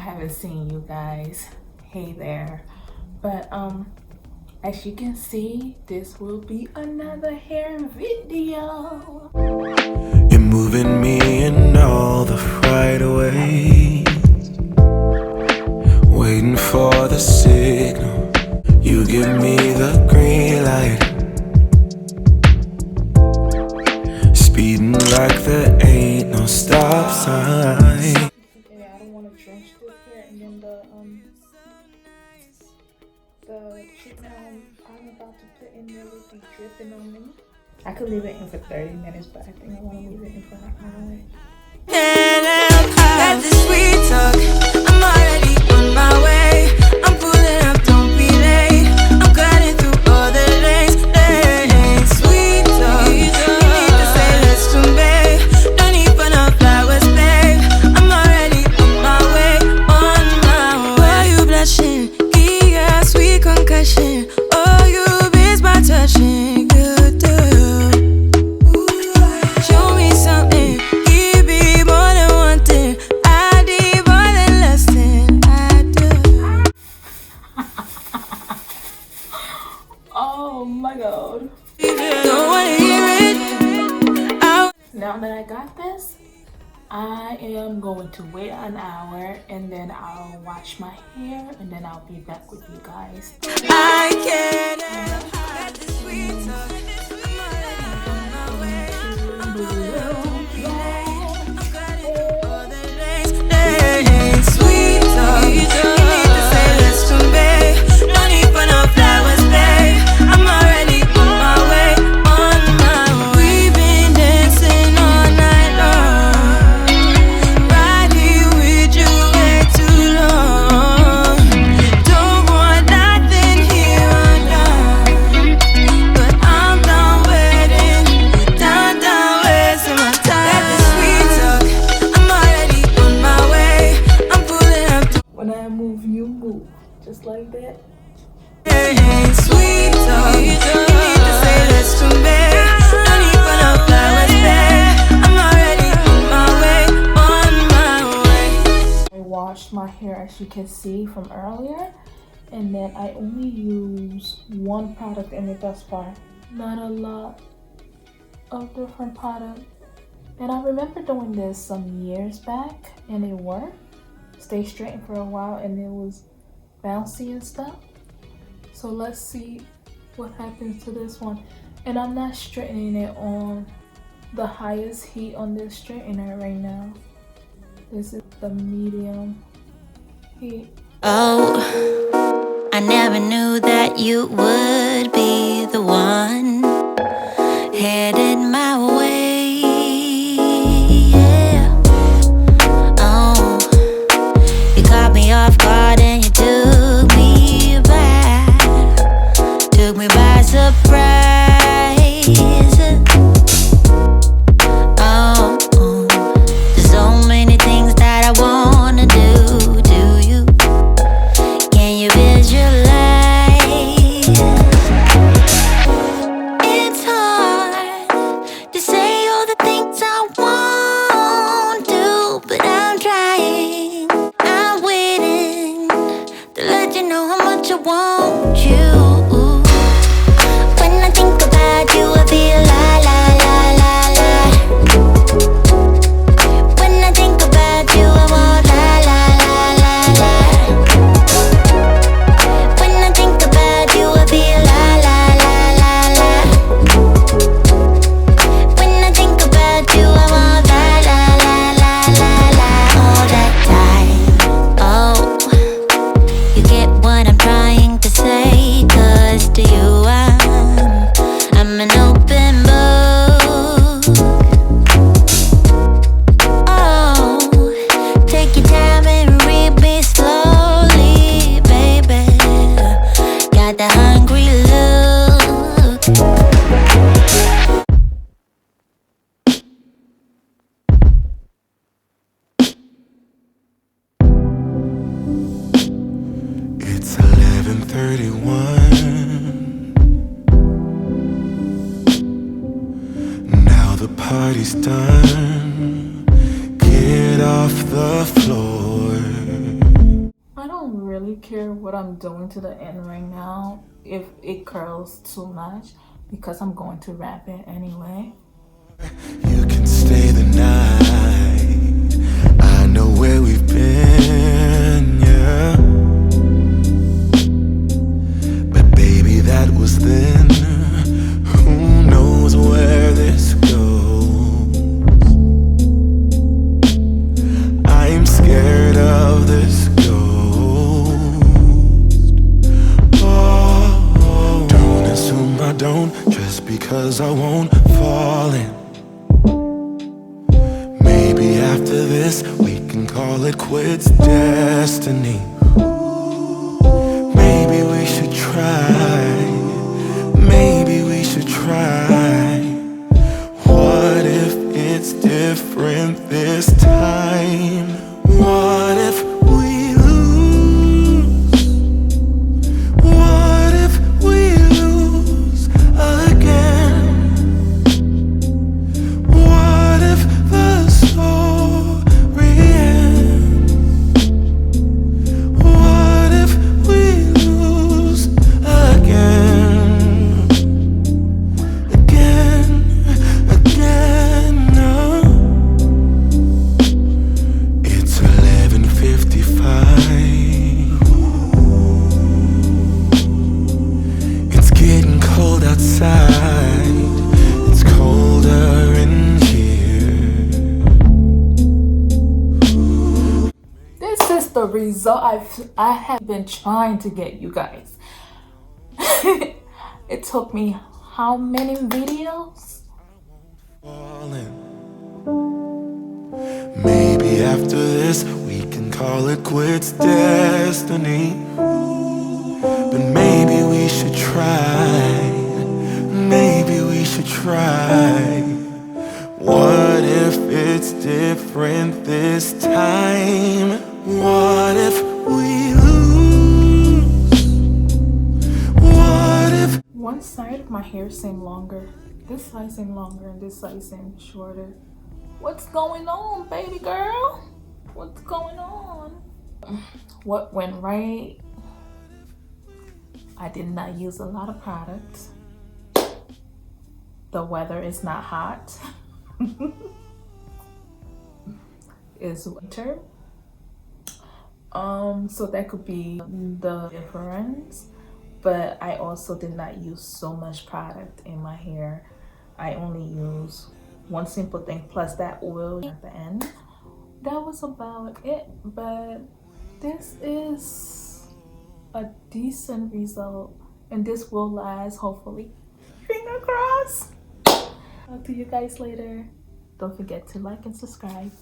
haven't seen you guys. Hey there. But as you can see, this will be another hair video. You're moving me in all the right ways, waiting for the signal. You give me the green light, speeding like there ain't no stop sign. Yeah, I don't want to drench this hair, and then the treatment I'm about to put in there will be dripping on me. I could leave it in for 30 minutes, but I think I want to leave it in for an hour. Can't help had this sweet talk. I'm already on my way. I'm pulling up, don't be late. I'm cutting through all the lanes. Sweet talk. You need to say let's to me. Don't need for no flowers, babe. I'm already on my way, on my way. Why you blushing? Yeah, sweet concussion. Oh, you miss my touching. You do. Show me something. Give me more than one thing. I need more than less than I do. Oh my god. Don't wanna hear it. Now that I got this, I am going to wait an hour and then I'll wash my hair and then I'll be back with you guys. I can't help had this sweet talk. I'm already on my way. I'm pulling up, don't be late. I'm cutting through all the lanes. Sweet talk. You need to say let's to me. No need for no flowers, babe. I'm already on my way, on my way. We've been dancing all night long. Right here with you way too long. Don't want nothing here or now. But I'm done waiting, done wasting my time. Let the sweet talk. I'm already on my way. I'm pulling up to When I move, you move. Just like that. sweet talk. You need to say let's to me. No need for no flowers, babe. I'm already on my way, on my way. I washed my hair as you can see from earlier, and then I only use one product in it thus far. Not a lot of different products. And I remember doing this some years back and it worked. Stay straightened for a while and it was bouncy and stuff. So let's see what happens to this one. And I'm not straightening it on the highest heat on this straightener right now. This is the medium heat. Oh, I never knew that you would be the one headed my way. Yeah. Oh, you caught me off guard and you took me by surprise. Oh, there's so many things that I wanna do to you. Can you visualize? It's hard to say all the things I won't do, but I'm trying. I'm waiting to let you know how much I want you. When I think about you, I feel la la la la la. When I think about you, I want la la la la la. When I think about you, I feel la la la la la. When I think about you, I want la la la la la la. All that time, oh, you get what I'm trying to say. 'Cause to you I'm an open book. Oh, take your time and read me slowly, baby. Got the hungry look. It's 11:31. Now the party's done. Get off the floor. really care what I'm doing to the end right now if it curls too much, because I'm going to wrap it anyway. You can stay the night. I know where we've been, yeah. But baby, that was then. Who knows where this goes? I'm scared of this ghost. Oh, don't assume I don't just because I won't fall in. Maybe after this we can call it quits, destiny. Maybe we should try. Maybe we should try. What if it's different this time? What if we lose? What if we lose again? What if the story ends? What if we lose again? Again, no. It's 11:55. It's getting cold outside. It's colder in here. This is the result I have been trying to get you guys. It took me how many videos? Falling. Maybe after this we can call it quits, destiny. But maybe we should try. Maybe we should try. What if it's different this time? What if we lose? What if One side of my hair seemed longer. This side seemed longer and this side seemed shorter. What's going on, baby girl? What's going on? What went right? I did not use a lot of product. The weather is not hot. It's winter. So that could be the difference. But I also did not use so much product in my hair. I only used one simple thing plus that oil at the end. That was about it. But this is a decent result, and this will last, hopefully. Finger crossed. Talk to you guys later. Don't forget to like and subscribe.